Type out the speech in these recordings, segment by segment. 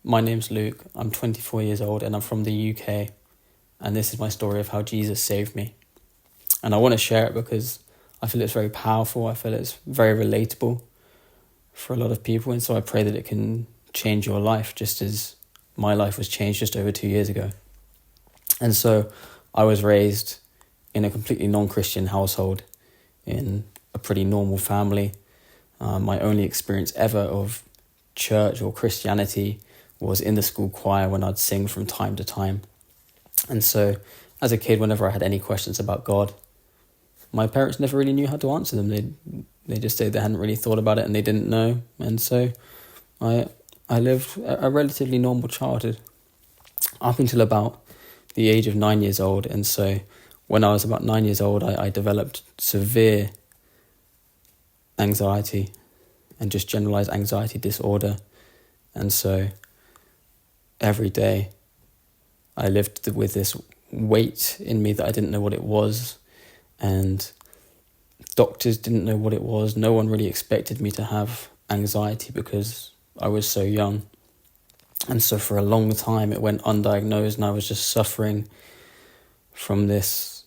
My name's Luke, I'm 24 years old and I'm from the UK, and this is my story of how Jesus saved me. And I want to share it because I feel it's very powerful, I feel it's very relatable for a lot of people, and so I pray that it can change your life just as my life was changed just over 2 years ago. And so I was raised in a completely non-Christian household, in a pretty normal family. My only experience ever of church or Christianity was in the school choir when I'd sing from time to time. And so as a kid, whenever I had any questions about God, my parents never really knew how to answer them. They just said they hadn't really thought about it and they didn't know. And so I lived a relatively normal childhood up until about the age of 9 years old. And so when I was about 9 years old, I developed severe anxiety and just generalized anxiety disorder. And so every day I lived with this weight in me that I didn't know what it was, and doctors didn't know what it was. No one really expected me to have anxiety because I was so young. And so for a long time it went undiagnosed, and I was just suffering from this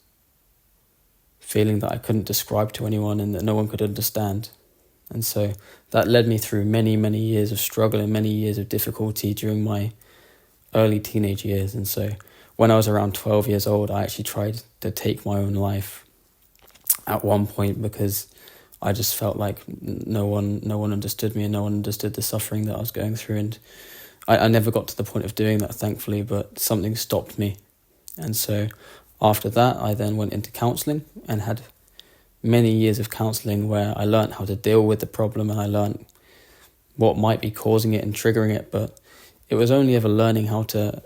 feeling that I couldn't describe to anyone and that no one could understand. And so that led me through many, many years of struggle and many years of difficulty during my early teenage years. And so when I was around 12 years old, I actually tried to take my own life at one point because I just felt like no one understood me and no one understood the suffering that I was going through. And I never got to the point of doing that, thankfully, but something stopped me. And so after that, I then went into counselling and had many years of counselling where I learned how to deal with the problem and I learned what might be causing it and triggering it. But it was only ever learning how to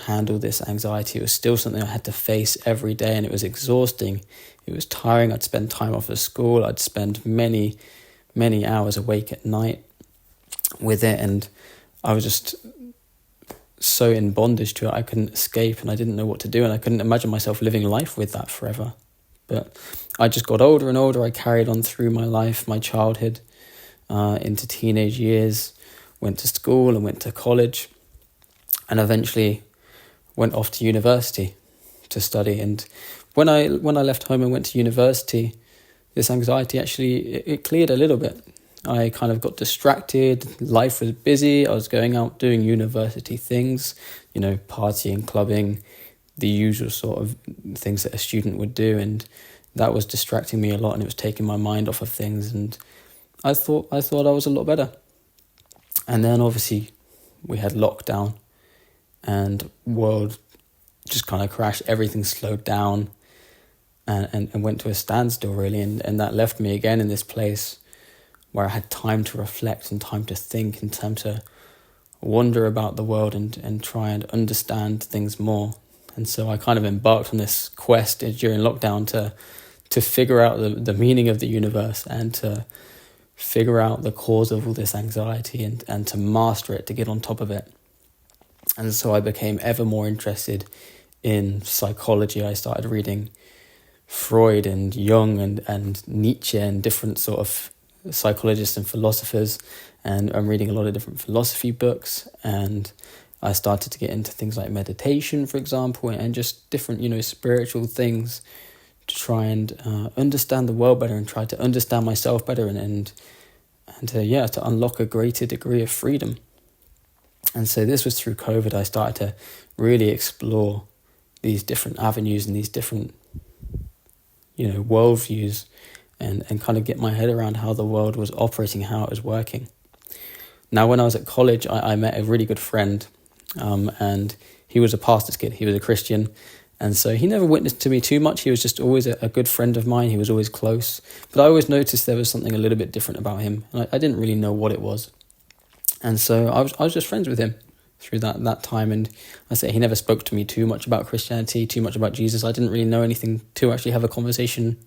handle this anxiety. It was still something I had to face every day, and it was exhausting. It was tiring. I'd spend time off of school. I'd spend many, many hours awake at night with it, and I was just so in bondage to it. I couldn't escape and I didn't know what to do, and I couldn't imagine myself living life with that forever. But I just got older and older. I carried on through my life, my childhood, into teenage years, went to school and went to college, and eventually went off to university to study. And when I left home and went to university, this anxiety actually, it cleared a little bit. I kind of got distracted, life was busy, I was going out doing university things, partying, clubbing, the usual sort of things that a student would do, and that was distracting me a lot and it was taking my mind off of things, and I thought I was a lot better. And then obviously we had lockdown and world just kind of crashed, everything slowed down and went to a standstill really, and that left me again in this place where I had time to reflect and time to think and time to wonder about the world and try and understand things more. And so I kind of embarked on this quest during lockdown to figure out the meaning of the universe and to figure out the cause of all this anxiety and to master it, to get on top of it. And so I became ever more interested in psychology. I started reading Freud and Jung and Nietzsche and different sort of psychologists and philosophers, and I'm reading a lot of different philosophy books, and I started to get into things like meditation, for example, and just different, spiritual things to try and understand the world better and try to understand myself better and to unlock a greater degree of freedom. And so this was through COVID. I started to really explore these different avenues and these different, worldviews and kind of get my head around how the world was operating, how it was working. Now, when I was at college, I met a really good friend, and he was a pastor's kid. He was a Christian, and so he never witnessed to me too much. He was just always a good friend of mine. He was always close, but I always noticed there was something a little bit different about him, and I didn't really know what it was. And so I was just friends with him through that time, and I say he never spoke to me too much about Christianity, too much about Jesus. I didn't really know anything to actually have a conversation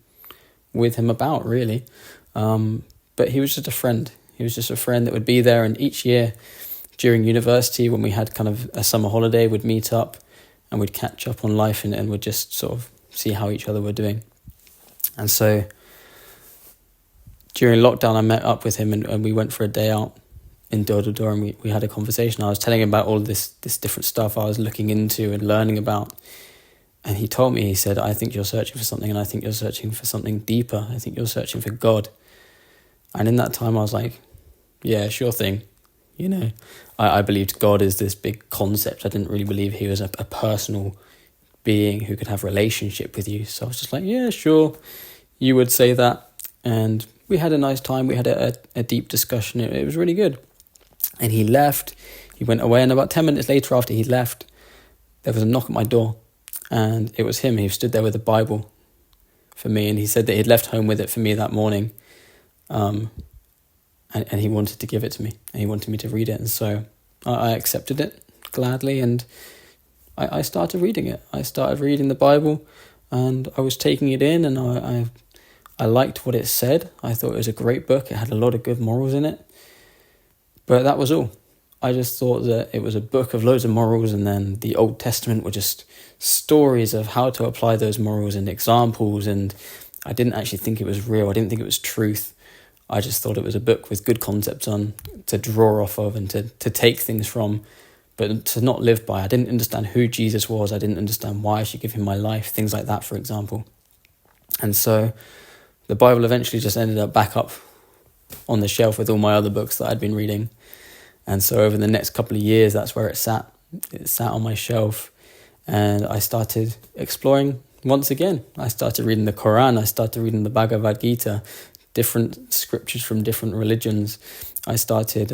with him about, really. But he was just a friend. He was just a friend that would be there, and each year during university, when we had kind of a summer holiday, we'd meet up and we'd catch up on life and we'd just sort of see how each other were doing. And so during lockdown, I met up with him and we went for a day out, in Door and we had a conversation. I was telling him about all this different stuff I was looking into and learning about. And he told me, he said, I think you're searching for something, and I think you're searching for something deeper. I think you're searching for God. And in that time I was like, yeah, sure thing. You know, I believed God is this big concept. I didn't really believe he was a personal being who could have a relationship with you. So I was just like, yeah, sure, you would say that. And we had a nice time. We had a deep discussion. It was really good. And he left. He went away, and about 10 minutes later after he left, there was a knock at my door. And it was him. He stood there with a Bible for me, and he said that he'd left home with it for me that morning. And he wanted to give it to me, and he wanted me to read it. And so I accepted it gladly, and I started reading it. I started reading the Bible, and I was taking it in, and I liked what it said. I thought it was a great book. It had a lot of good morals in it. But that was all. I just thought that it was a book of loads of morals, and then the Old Testament were just stories of how to apply those morals and examples, and I didn't actually think it was real. I didn't think it was truth. I just thought it was a book with good concepts on to draw off of and to take things from, but to not live by. I didn't understand who Jesus was. I didn't understand why I should give him my life, things like that, for example. And so the Bible eventually just ended up back up on the shelf with all my other books that I'd been reading. And so over the next couple of years, that's where it sat. It sat on my shelf, and I started exploring once again. I started reading the Quran. I started reading the Bhagavad Gita, different scriptures from different religions. I started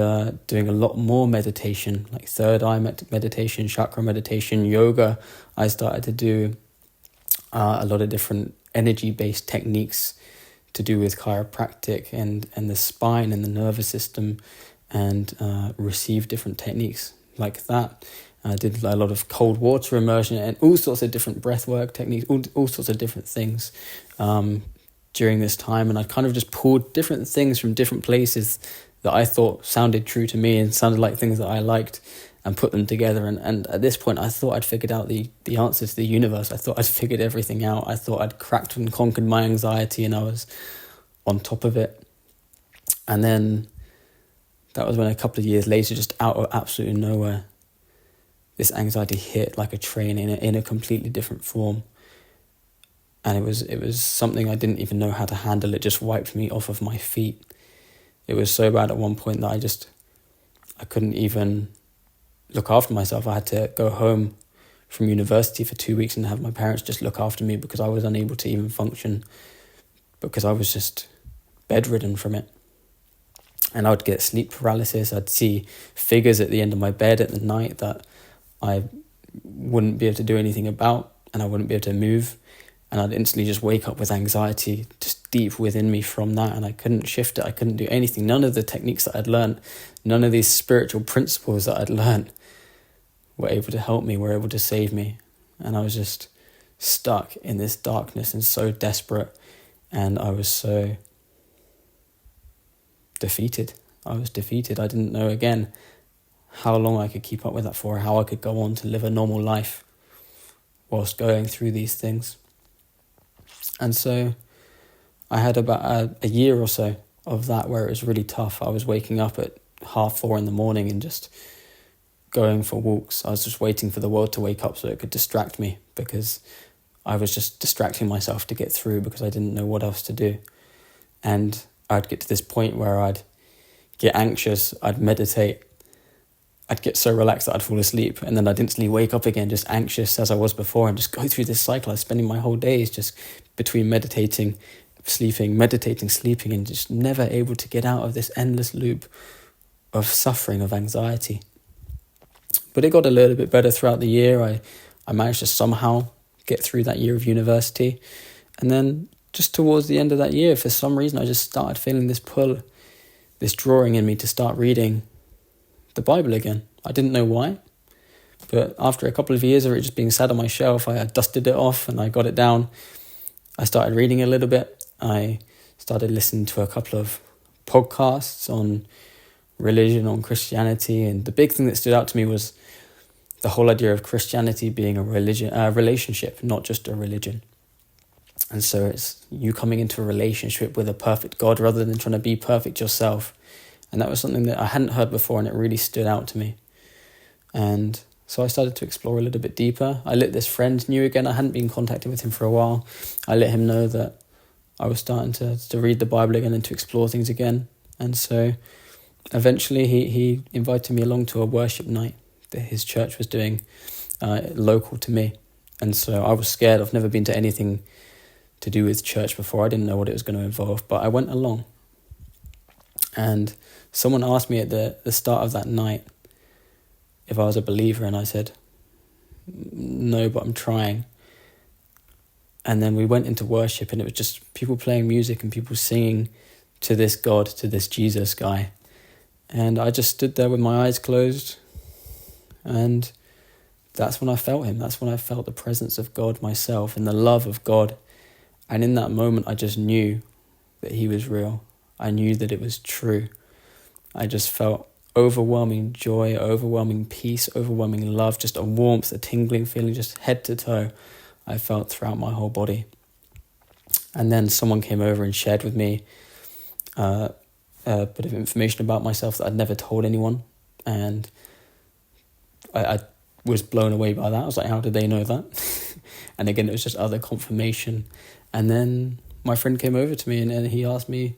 doing a lot more meditation, like third eye meditation, chakra meditation, yoga. I started to do a lot of different energy-based techniques to do with chiropractic and the spine and the nervous system, and receive different techniques like that. I did a lot of cold water immersion and all sorts of different breathwork techniques, all sorts of different things during this time. And I kind of just pulled different things from different places that I thought sounded true to me and sounded like things that I liked, and put them together. And at this point, I thought I'd figured out the answer to the universe. I thought I'd figured everything out. I thought I'd cracked and conquered my anxiety, and I was on top of it. And then that was when a couple of years later, just out of absolutely nowhere, this anxiety hit like a train in a completely different form. And it was something I didn't even know how to handle. It just wiped me off of my feet. It was so bad at one point that I couldn't even look after myself. I had to go home from university for 2 weeks and have my parents just look after me, because I was unable to even function, because I was just bedridden from it. And I would get sleep paralysis. I'd see figures at the end of my bed at the night that I wouldn't be able to do anything about, and I wouldn't be able to move. And I'd instantly just wake up with anxiety just deep within me from that, and I couldn't shift it. I couldn't do anything. None of the techniques that I'd learned, none of these spiritual principles that I'd learned were able to help me, were able to save me. And I was just stuck in this darkness and so desperate, and I was so defeated. I was defeated. I didn't know, again, how long I could keep up with that for, how I could go on to live a normal life whilst going through these things. And so I had about a year or so of that where it was really tough. I was waking up at 4:30 in the morning and just going for walks. I was just waiting for the world to wake up so it could distract me, because I was just distracting myself to get through, because I didn't know what else to do. And I'd get to this point where I'd get anxious, I'd meditate, I'd get so relaxed that I'd fall asleep, and then I'd instantly wake up again just anxious as I was before, and just go through this cycle. I was spending my whole days just between meditating, sleeping, and just never able to get out of this endless loop of suffering, of anxiety. But it got a little bit better throughout the year. I managed to somehow get through that year of university, and then just towards the end of that year, for some reason, I just started feeling this pull, this drawing in me to start reading the Bible again. I didn't know why, but after a couple of years of it just being sat on my shelf, I dusted it off and I got it down. I started reading a little bit. I started listening to a couple of podcasts on religion, on Christianity, and the big thing that stood out to me was the whole idea of Christianity being a relationship, not just a religion. And so it's you coming into a relationship with a perfect God rather than trying to be perfect yourself. And that was something that I hadn't heard before, and it really stood out to me. And so I started to explore a little bit deeper. I let this friend knew again. I hadn't been contacted with him for a while. I let him know that I was starting to read the Bible again and to explore things again. And so eventually he invited me along to a worship night that his church was doing local to me. And so I was scared. I've never been to anything to do with church before. I didn't know what it was going to involve, but I went along. And someone asked me at the start of that night if I was a believer, and I said, no, but I'm trying. And then we went into worship, and it was just people playing music and people singing to this God, to this Jesus guy. And I just stood there with my eyes closed, and that's when I felt him. That's when I felt the presence of God myself and the love of God. And in that moment, I just knew that he was real. I knew that it was true. I just felt overwhelming joy, overwhelming peace, overwhelming love, just a warmth, a tingling feeling, just head to toe, I felt throughout my whole body. And then someone came over and shared with me a bit of information about myself that I'd never told anyone. And I was blown away by that. I was like, how did they know that? And again, it was just other confirmation. And then my friend came over to me and he asked me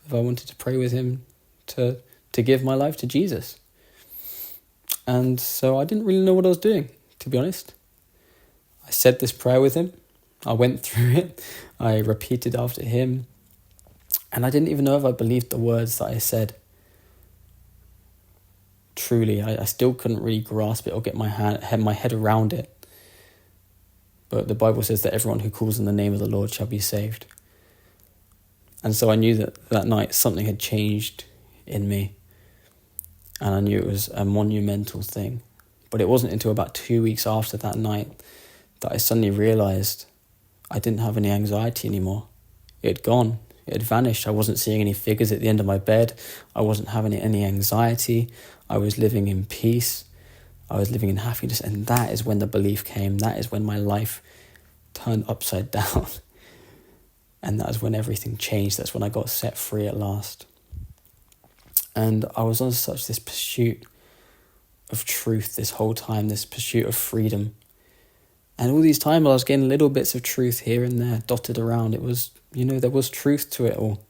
if I wanted to pray with him to give my life to Jesus. And so I didn't really know what I was doing, to be honest. I said this prayer with him. I went through it. I repeated after him. And I didn't even know if I believed the words that I said. Truly, I still couldn't really grasp it or get my head around it. But the Bible says that everyone who calls on the name of the Lord shall be saved. And so I knew that night something had changed in me. And I knew it was a monumental thing. But it wasn't until about 2 weeks after that night that I suddenly realised I didn't have any anxiety anymore. It had gone. It had vanished. I wasn't seeing any figures at the end of my bed. I wasn't having any anxiety. I was living in peace. I was living in happiness. And that is when the belief came. That is when my life turned upside down. And that is when everything changed. That's when I got set free at last. And I was on this pursuit of truth this whole time, this pursuit of freedom. And all these times I was getting little bits of truth here and there dotted around. It was, there was truth to it all.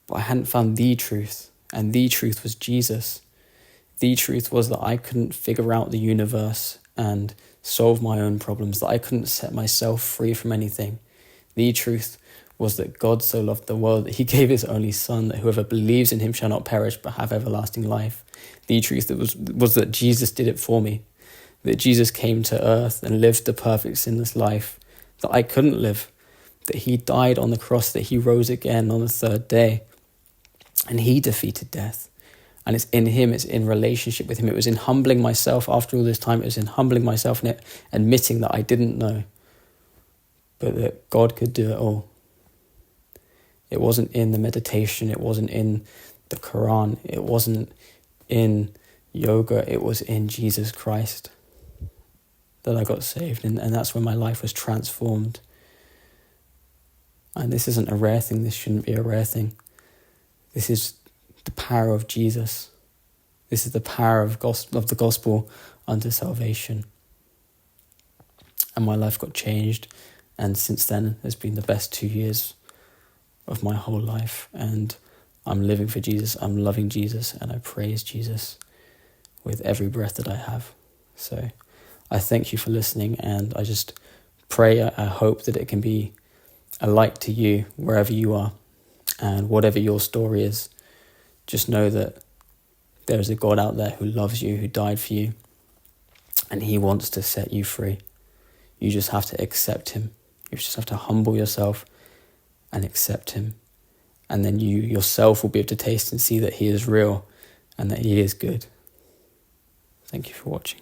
But I hadn't found the truth. And the truth was Jesus. The truth was that I couldn't figure out the universe and solve my own problems, that I couldn't set myself free from anything. The truth was that God so loved the world that he gave his only son, that whoever believes in him shall not perish but have everlasting life. The truth was that Jesus did it for me, that Jesus came to earth and lived the perfect sinless life that I couldn't live, that he died on the cross, that he rose again on the third day, and he defeated death. And it's in him, it's in relationship with him. It was in humbling myself after all this time. It was in humbling myself and admitting that I didn't know, but that God could do it all. It wasn't in the meditation. It wasn't in the Quran. It wasn't in yoga. It was in Jesus Christ that I got saved. And that's when my life was transformed. And this isn't a rare thing. This shouldn't be a rare thing. This is the power of Jesus. This is the power of the gospel unto salvation. And my life got changed. And since then, it's been the best 2 years of my whole life. And I'm living for Jesus. I'm loving Jesus. And I praise Jesus with every breath that I have. So I thank you for listening. And I just pray, I hope that it can be a light to you wherever you are. And whatever your story is, just know that there is a God out there who loves you, who died for you. And he wants to set you free. You just have to accept him. You just have to humble yourself and accept him. And then you yourself will be able to taste and see that he is real and that he is good. Thank you for watching.